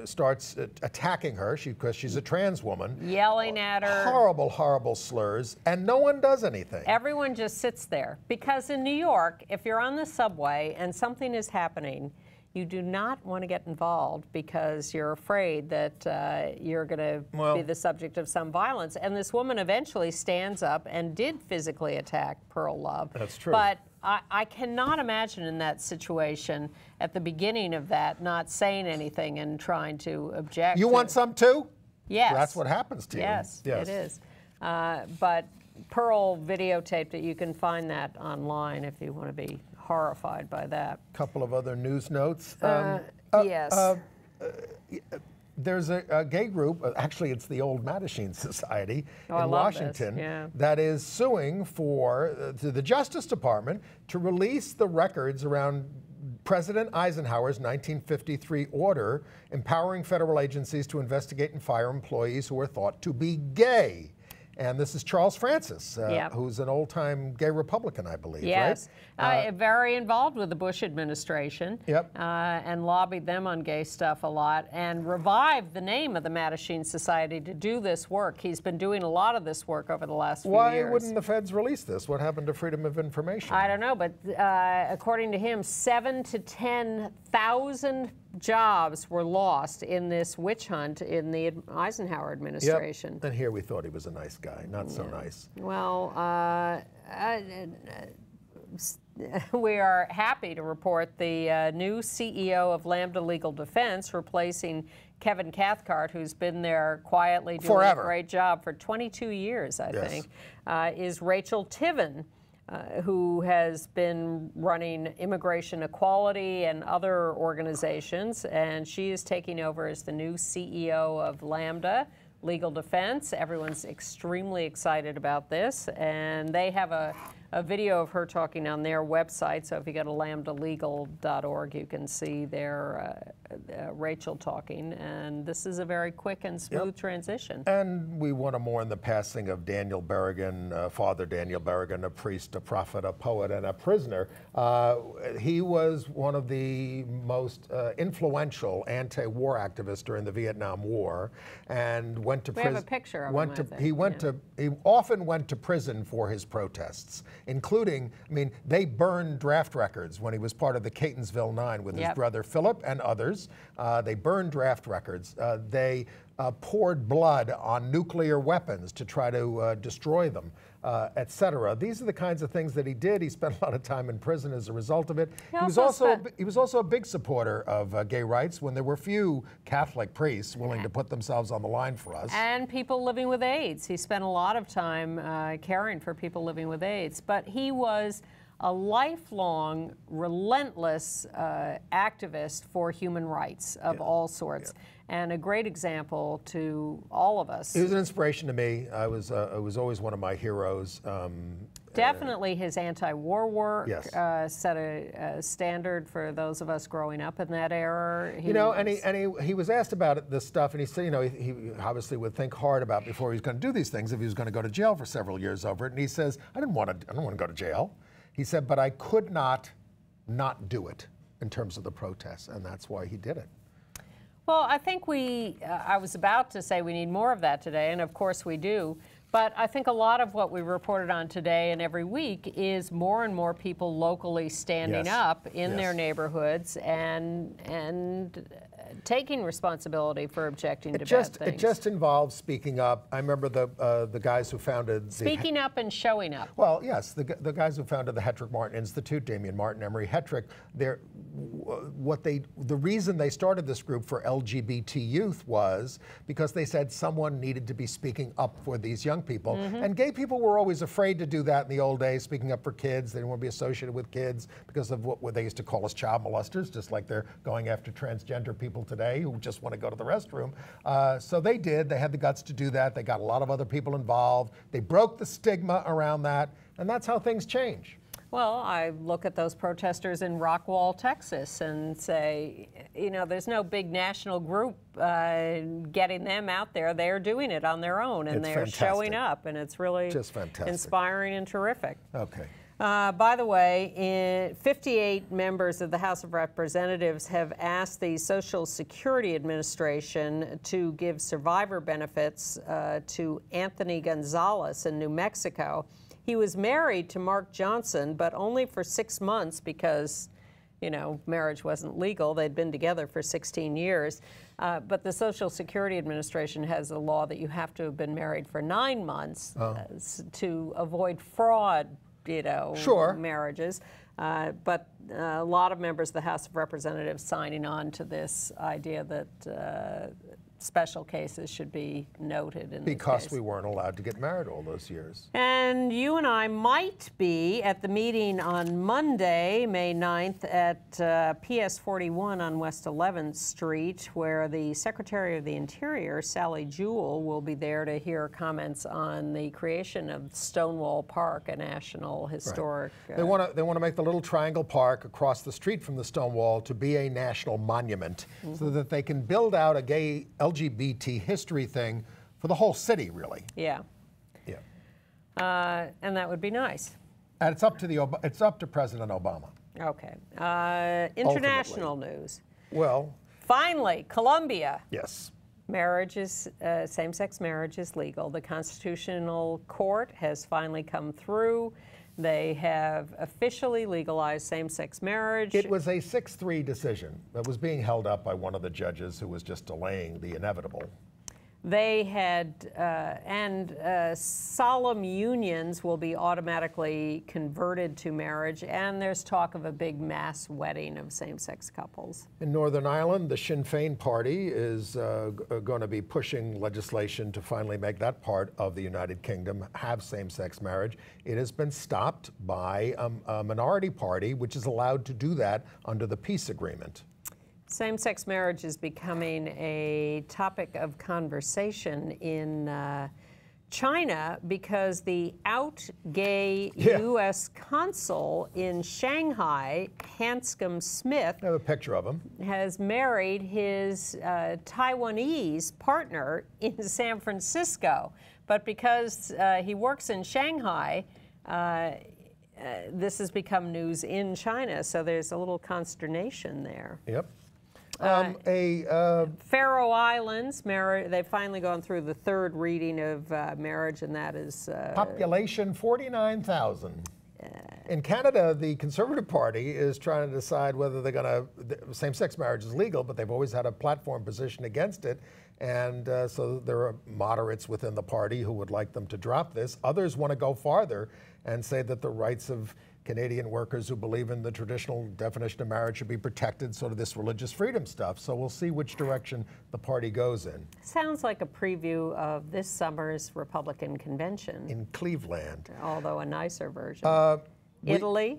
starts attacking her because she's a trans woman. Yelling at her. Horrible, horrible slurs, and no one does anything. Everyone just sits there. Because in New York, if you're on the subway and something is happening, you do not want to get involved because you're afraid that you're going to be the subject of some violence. And this woman eventually stands up and did physically attack Pearl Love. That's true. But I cannot imagine in that situation, at the beginning of that, not saying anything and trying to object. You want some too? Yes. That's what happens to you. Yes, it is. But Pearl videotaped it. You can find that online if you want to be horrified by that. A couple of other news notes. Yes. There's a gay group, actually it's the Old Mattachine Society in Washington, that is suing for the Justice Department to release the records around President Eisenhower's 1953 order empowering federal agencies to investigate and fire employees who were thought to be gay. And this is Charles Francis, who's an old-time gay Republican, I believe, yes. right? Very involved with the Bush administration. Yep. And lobbied them on gay stuff a lot and revived the name of the Mattachine Society to do this work. He's been doing a lot of this work over the last few years. Why wouldn't the feds release this? What happened to freedom of information? I don't know, but according to him, 7,000 to 10,000 jobs were lost in this witch hunt in the Eisenhower administration. Yep. And here we thought he was a nice guy. Not so nice. Well, we are happy to report the new CEO of Lambda Legal Defense, replacing Kevin Cathcart, who's been there quietly doing a great job for 22 years, I think, is Rachel Tiven, who has been running immigration equality and other organizations, and she is taking over as the new CEO of Lambda Legal Defense. Everyone's extremely excited about this, and they have a video of her talking on their website, so if you go to lambdalegal.org, you can see their Rachel talking, and this is a very quick and smooth transition. And we want to mourn the passing of Daniel Berrigan, Father Daniel Berrigan, a priest, a prophet, a poet, and a prisoner. He was one of the most influential anti-war activists during the Vietnam War, and went to prison. We have a picture of him. He often went to prison for his protests, including, I mean, they burned draft records when he was part of the Catonsville Nine with his brother Philip and others. They burned draft records. They poured blood on nuclear weapons to try to destroy them, etc. These are the kinds of things that he did. He spent a lot of time in prison as a result of it. He was also a big supporter of gay rights when there were few Catholic priests willing to put themselves on the line for us. And people living with AIDS. He spent a lot of time caring for people living with AIDS. But he was a lifelong, relentless activist for human rights of all sorts, and a great example to all of us. He was an inspiration to me. It was always one of my heroes. Definitely his anti-war work set a standard for those of us growing up in that era. He was asked about this stuff, and he said, he obviously would think hard about before he was going to do these things if he was going to go to jail for several years over it. And he says, I don't want to go to jail. He said, but I could not do it in terms of the protests, and that's why he did it. Well, I think I was about to say we need more of that today, and of course we do. But I think a lot of what we reported on today and every week is more and more people locally standing up in their neighborhoods and taking responsibility for objecting to bad things. It just involves speaking up. I remember the guys who founded speaking up and showing up. Well, yes, the guys who founded the Hetrick Martin Institute, Damian Martin, Emery Hetrick. The reason they started this group for LGBT youth was because they said someone needed to be speaking up for these young people, and gay people were always afraid to do that in the old days, speaking up for kids. They didn't want to be associated with kids because of what they used to call us child molesters, just like they're going after transgender people today who just want to go to the restroom. So they did. They had the guts to do that. They got a lot of other people involved. They broke the stigma around that, and that's how things change. Well, I look at those protesters in Rockwall, Texas, and say, there's no big national group getting them out there. They're doing it on their own, and they're showing up, and it's really just fantastic, inspiring and terrific. Okay. By the way, 58 members of the House of Representatives have asked the Social Security Administration to give survivor benefits to Anthony Gonzalez in New Mexico. He was married to Mark Johnson, but only for 6 months because, marriage wasn't legal. They'd been together for 16 years. But the Social Security Administration has a law that you have to have been married for 9 months to avoid fraud, marriages. But a lot of members of the House of Representatives signing on to this idea that special cases should be noted in because this case. We weren't allowed to get married all those years. And you and I might be at the meeting on Monday, May 9th at PS 41 on West 11th Street, where the Secretary of the Interior, Sally Jewell, will be there to hear comments on the creation of Stonewall Park, a national historic... Right. They want to make the little triangle park across the street from the Stonewall to be a national monument so that they can build out a gay LGBT history thing for the whole city, really. Yeah. Yeah. And that would be nice. And it's up to President Obama. Okay. International news. Well. Finally, Colombia. Yes. Marriage is same-sex marriage is legal. The Constitutional Court has finally come through. They have officially legalized same-sex marriage. It was a 6-3 decision that was being held up by one of the judges who was just delaying the inevitable. They had, solemn unions will be automatically converted to marriage, and there's talk of a big mass wedding of same-sex couples. In Northern Ireland, the Sinn Féin party is going to be pushing legislation to finally make that part of the United Kingdom have same-sex marriage. It has been stopped by a minority party, which is allowed to do that under the peace agreement. Same-sex marriage is becoming a topic of conversation in China, because the out-gay U.S. consul in Shanghai, Hanscom Smith, I have a picture of him, has married his Taiwanese partner in San Francisco. But because he works in Shanghai, this has become news in China, so there's a little consternation there. Yep. Faroe Islands, they've finally gone through the third reading of marriage, and that is... population 49,000. In Canada, the Conservative Party is trying to decide whether they're going to... Same-sex marriage is legal, but they've always had a platform position against it. And so there are moderates within the party who would like them to drop this. Others want to go farther and say that the rights of Canadian workers who believe in the traditional definition of marriage should be protected, sort of this religious freedom stuff. So we'll see which direction the party goes in. Sounds like a preview of this summer's Republican convention. In Cleveland. Although a nicer version. Italy.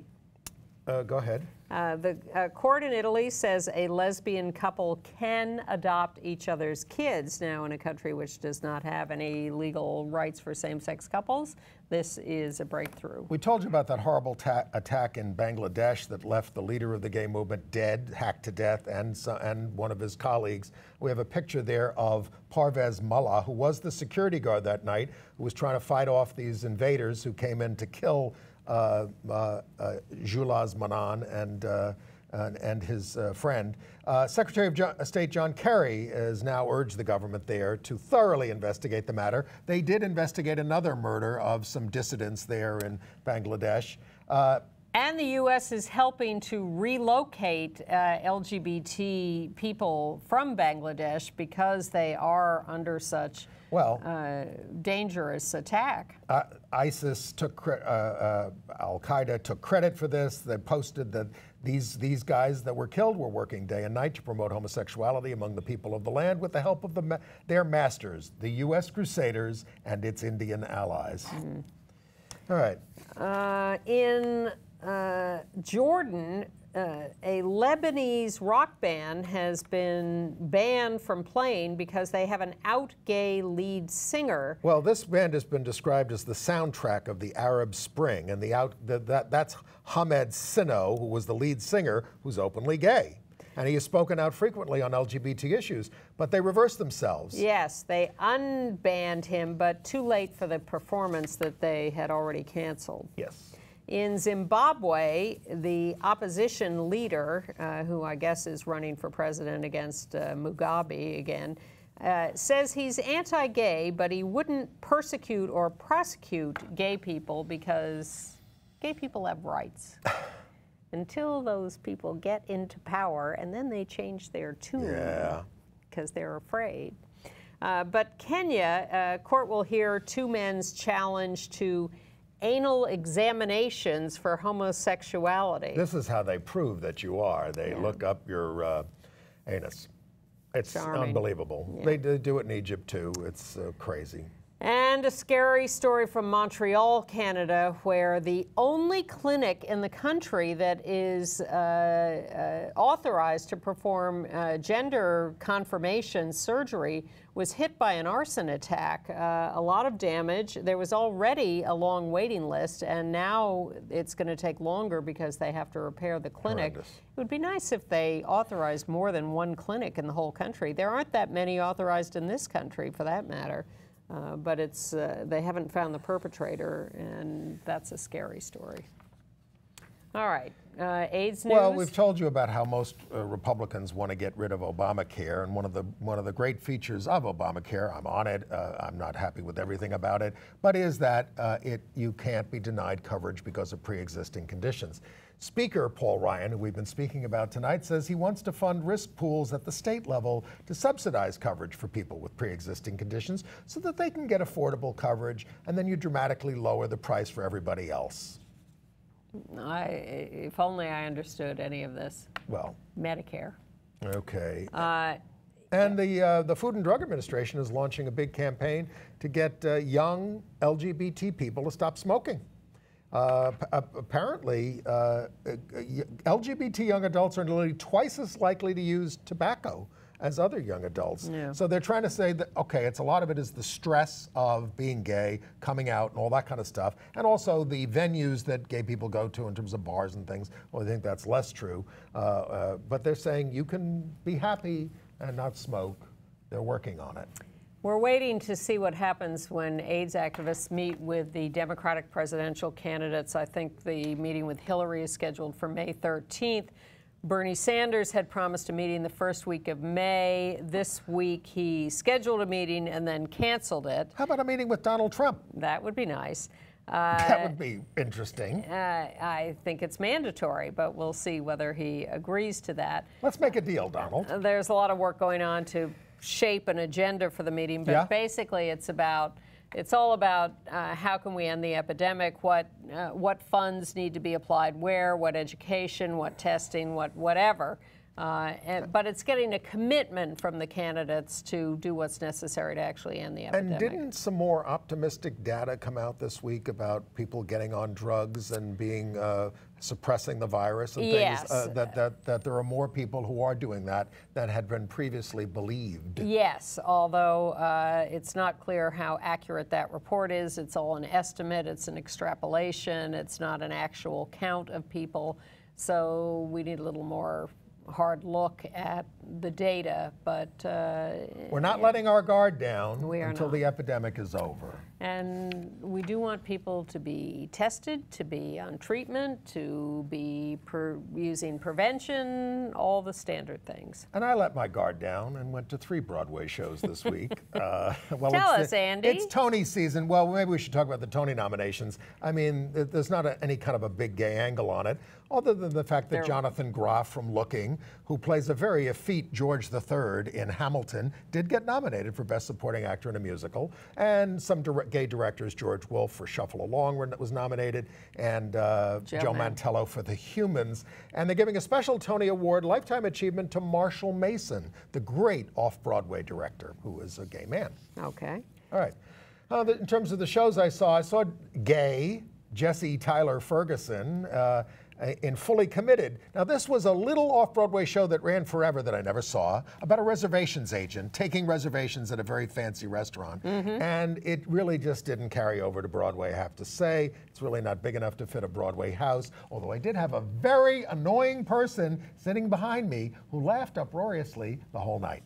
Go ahead. The court in Italy says a lesbian couple can adopt each other's kids now in a country which does not have any legal rights for same-sex couples. This is a breakthrough. We told you about that horrible attack in Bangladesh that left the leader of the gay movement dead, hacked to death, and one of his colleagues. We have a picture there of Parvez Mullah, who was the security guard that night, who was trying to fight off these invaders who came in to kill Julaz Manan and his friend. Secretary of State John Kerry has now urged the government there to thoroughly investigate the matter. They did investigate another murder of some dissidents there in Bangladesh. And the U.S. is helping to relocate LGBT people from Bangladesh because they are under such dangerous attack. ISIS took, Al-Qaeda took credit for this. They posted that these guys that were killed were working day and night to promote homosexuality among the people of the land with the help of their masters, the U.S. Crusaders and its Indian allies. All right. In Jordan, a Lebanese rock band has been banned from playing because they have an out-gay lead singer. Well, this band has been described as the soundtrack of the Arab Spring, and that's Hamed Sino, who was the lead singer, who's openly gay. And he has spoken out frequently on LGBT issues, but they reversed themselves. Yes, they unbanned him, but too late for the performance that they had already canceled. Yes. In Zimbabwe, the opposition leader, who I guess is running for president against Mugabe again, says he's anti-gay, but he wouldn't persecute or prosecute gay people because gay people have rights. Until those people get into power, and then they change their tune because they're afraid. But Kenya, court will hear two men's challenge to anal examinations for homosexuality. This is how they prove that you are. They look up your anus. It's unbelievable. Yeah. They do it in Egypt too. It's crazy. And a scary story from Montreal, Canada, where the only clinic in the country that is authorized to perform gender confirmation surgery was hit by an arson attack. A lot of damage. There was already a long waiting list, and now it's going to take longer because they have to repair the clinic. Horrendous. It would be nice if they authorized more than one clinic in the whole country. There aren't that many authorized in this country, for that matter. But it's they haven't found the perpetrator, and that's a scary story. All right, AIDS news. Well, we've told you about how most Republicans want to get rid of Obamacare, and one of the great features of Obamacare, I'm on it, I'm not happy with everything about it, but is that you can't be denied coverage because of pre-existing conditions. Speaker Paul Ryan, who we've been speaking about tonight, says he wants to fund risk pools at the state level to subsidize coverage for people with pre-existing conditions so that they can get affordable coverage, and then you dramatically lower the price for everybody else. If only I understood any of this. Well. Medicare. Okay. And the Food and Drug Administration is launching a big campaign to get young LGBT people to stop smoking. Apparently, LGBT young adults are nearly twice as likely to use tobacco as other young adults. Yeah. So they're trying to say that, okay, it's a lot of it is the stress of being gay, coming out and all that kind of stuff, and also the venues that gay people go to in terms of bars and things. Well, I think that's less true. But they're saying you can be happy and not smoke. They're working on it. We're waiting to see what happens when AIDS activists meet with the Democratic presidential candidates. I think the meeting with Hillary is scheduled for May 13th. Bernie Sanders had promised a meeting the first week of May. This week he scheduled a meeting and then canceled it. How about a meeting with Donald Trump? That would be nice. That would be interesting. I think it's mandatory, but we'll see whether he agrees to that. Let's make a deal, Donald. There's a lot of work going on to shape an agenda for the meeting, but basically it's all about how can we end the epidemic, what funds need to be applied where, what education, what testing, whatever. But it's getting a commitment from the candidates to do what's necessary to actually end the epidemic. And didn't some more optimistic data come out this week about people getting on drugs and being suppressing the virus and things? That there are more people who are doing that than had been previously believed. Yes, although it's not clear how accurate that report is. It's all an estimate. It's an extrapolation. It's not an actual count of people. So we need a little more hard look at the data, but we're not letting our guard down until not. The epidemic is over. And we do want people to be tested, to be on treatment, to be using prevention, all the standard things. And I let my guard down and went to 3 Broadway shows this week. Tell us, Andy. It's Tony season. Well, maybe we should talk about the Tony nominations. I mean, there's not any kind of a big gay angle on it, other than the fact that Jonathan Groff from Looking, who plays a very effete George III in Hamilton, did get nominated for Best Supporting Actor in a Musical. And some gay directors, George Wolfe for Shuffle Along was nominated, and Joe Mantello for The Humans. And they're giving a special Tony Award Lifetime Achievement to Marshall Mason, the great off-Broadway director, who is a gay man. Okay. All right. In terms of the shows I saw Gay, Jesse Tyler Ferguson, in Fully Committed. Now, this was a little off-Broadway show that ran forever that I never saw, about a reservations agent taking reservations at a very fancy restaurant. And it really just didn't carry over to Broadway, I have to say. It's really not big enough to fit a Broadway house, although I did have a very annoying person sitting behind me who laughed uproariously the whole night.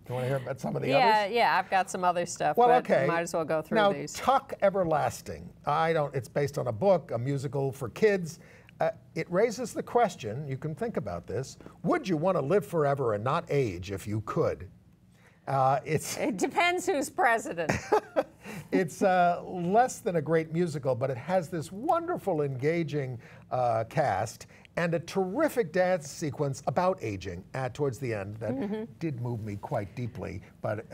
You want to hear about some of the others? Yeah, I've got some other stuff, well, but okay. Might as well go through now, these. Tuck Everlasting. It's based on a book, a musical for kids. It raises the question, you can think about this, would you want to live forever and not age if you could? It depends who's president. It's less than a great musical, but it has this wonderful, engaging cast and a terrific dance sequence about aging towards the end that did move me quite deeply, but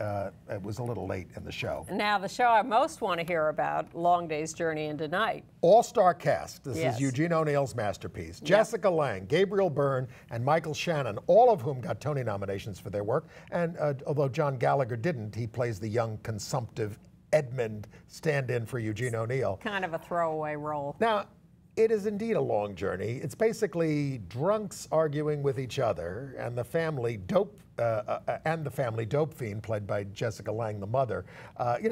it was a little late in the show. Now, the show I most want to hear about, Long Day's Journey into Night. All-star cast. This is Eugene O'Neill's masterpiece. Yep. Jessica Lange, Gabriel Byrne, and Michael Shannon, all of whom got Tony nominations for their work. And although John Gallagher didn't, he plays the young, consumptive Edmund stand-in for Eugene O'Neill. Kind of a throwaway role. Now, it is indeed a long journey. It's basically drunks arguing with each other, and the family dope fiend, played by Jessica Lange, the mother.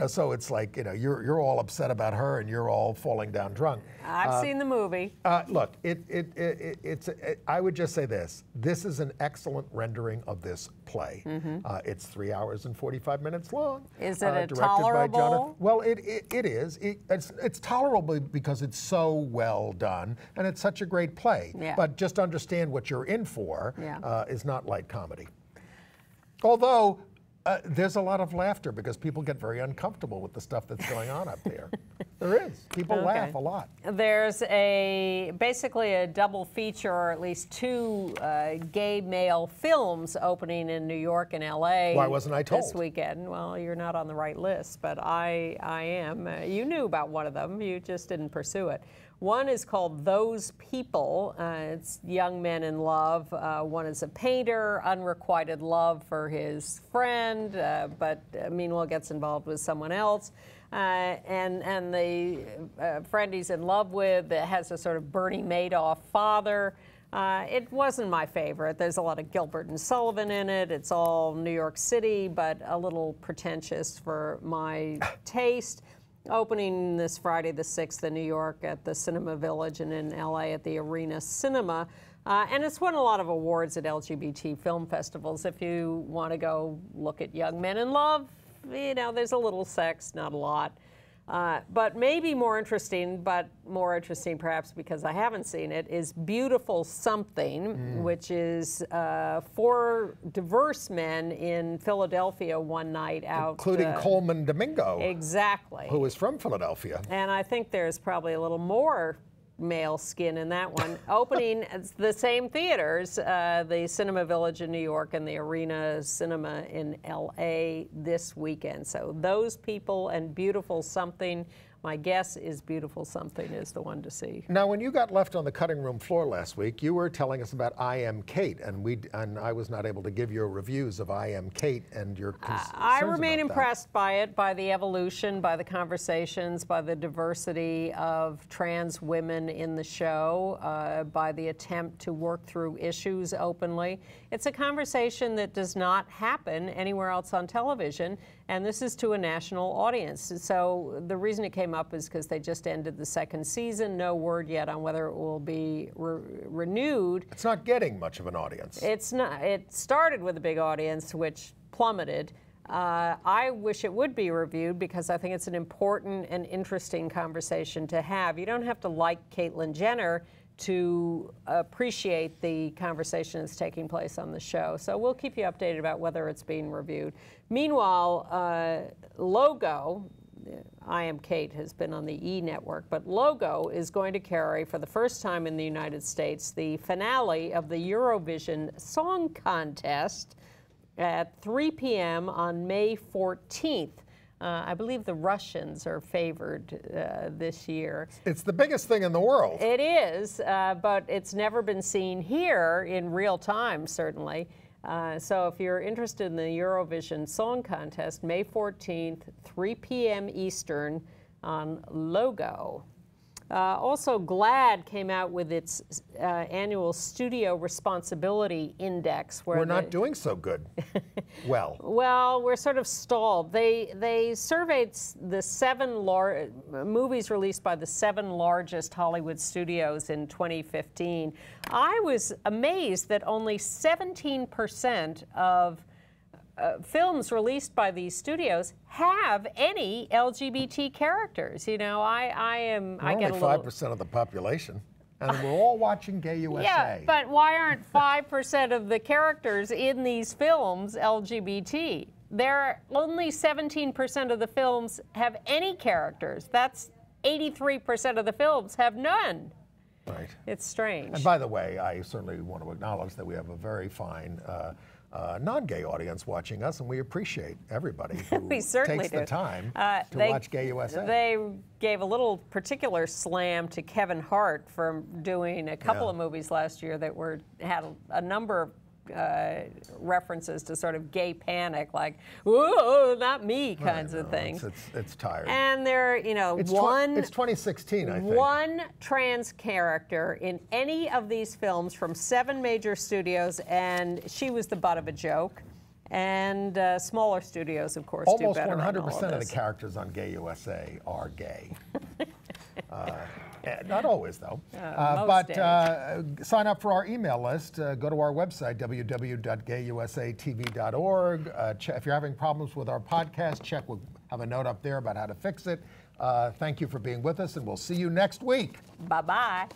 So it's like you're all upset about her, and you're all falling down drunk. I've seen the movie. Look, I would just say this: this is an excellent rendering of this play. It's 3 hours and 45 minutes long. Is it tolerable? By Jonathan. Well, it is. It's tolerable because it's so well done, and it's such a great play. Yeah. But just understand what you're in for is not light comedy. Although there's a lot of laughter because people get very uncomfortable with the stuff that's going on up there. There is. People laugh a lot. There's basically a double feature, or at least 2 gay male films opening in New York and LA. Why wasn't I told? This weekend. Well, you're not on the right list, but I am. You knew about one of them. You just didn't pursue it. One is called Those People. It's young men in love. One is a painter, unrequited love for his friend, but meanwhile gets involved with someone else. And the friend he's in love with has a sort of Bernie Madoff father. It wasn't my favorite. There's a lot of Gilbert and Sullivan in it. It's all New York City, but a little pretentious for my taste. Opening this Friday the 6th in New York at the Cinema Village and in LA at the Arena Cinema. And it's won a lot of awards at LGBT film festivals. If you want to go look at Young Men in Love, you know, there's a little sex, not a lot. But maybe more interesting perhaps because I haven't seen it, is Beautiful Something, which is 4 diverse men in Philadelphia one night out. Including Coleman Domingo. Exactly. Who is from Philadelphia. And I think there's probably a little more male skin in that one. Opening the same theaters, the Cinema Village in New York and the Arena Cinema in LA this weekend. So those people and Beautiful Something, my guess is Beautiful Something is the one to see. Now, when you got left on the cutting room floor last week, you were telling us about I Am Kate, and I was not able to give your reviews of I Am Kate and your concerns I remain about impressed by it, by the evolution, by the conversations, by the diversity of trans women in the show, by the attempt to work through issues openly. It's a conversation that does not happen anywhere else on television, and this is to a national audience. So the reason it came up is because they just ended the 2nd season. No word yet on whether it will be renewed. It's not getting much of an audience. It's not. It started with a big audience, which plummeted. I wish it would be reviewed because I think it's an important and interesting conversation to have. You don't have to like Caitlyn Jenner to appreciate the conversation that's taking place on the show. So we'll keep you updated about whether it's being reviewed. Meanwhile, Logo, I Am Kate has been on the E! Network, but Logo is going to carry, for the first time in the United States, the finale of the Eurovision Song Contest at 3 p.m. on May 14th. I believe the Russians are favored this year. It's the biggest thing in the world. It is, but it's never been seen here in real time, certainly. So if you're interested in the Eurovision Song Contest, May 14th, 3 p.m. Eastern on Logo. Also, GLAAD came out with its annual Studio Responsibility Index. Where we're not doing so good. Well, we're sort of stalled. They surveyed the 7 movies released by the 7 largest Hollywood studios in 2015. I was amazed that only 17% of films released by these studios have any LGBT characters. You know, I get a little. Only 5% of the population, and we're all watching Gay USA. Yeah, but why aren't 5% of the characters in these films LGBT? Only 17% of the films have any characters. That's 83% of the films have none. Right. It's strange. And by the way, I certainly want to acknowledge that we have a very fine non-gay audience watching us, and we appreciate everybody who takes the time to watch Gay USA. They gave a little particular slam to Kevin Hart for doing a couple of movies last year that had a number of references to sort of gay panic, like "whoa, not me" kinds of things. It's tired. And there, you know, it's 2016, I think. One trans character in any of these films from 7 major studios, and she was the butt of a joke. And smaller studios, of course, do better on all of this. Almost 100% of the characters on Gay USA are gay. Not always, though. But sign up for our email list. Go to our website, www.gayusatv.org. If you're having problems with our podcast, we'll have a note up there about how to fix it. Thank you for being with us, and we'll see you next week. Bye-bye.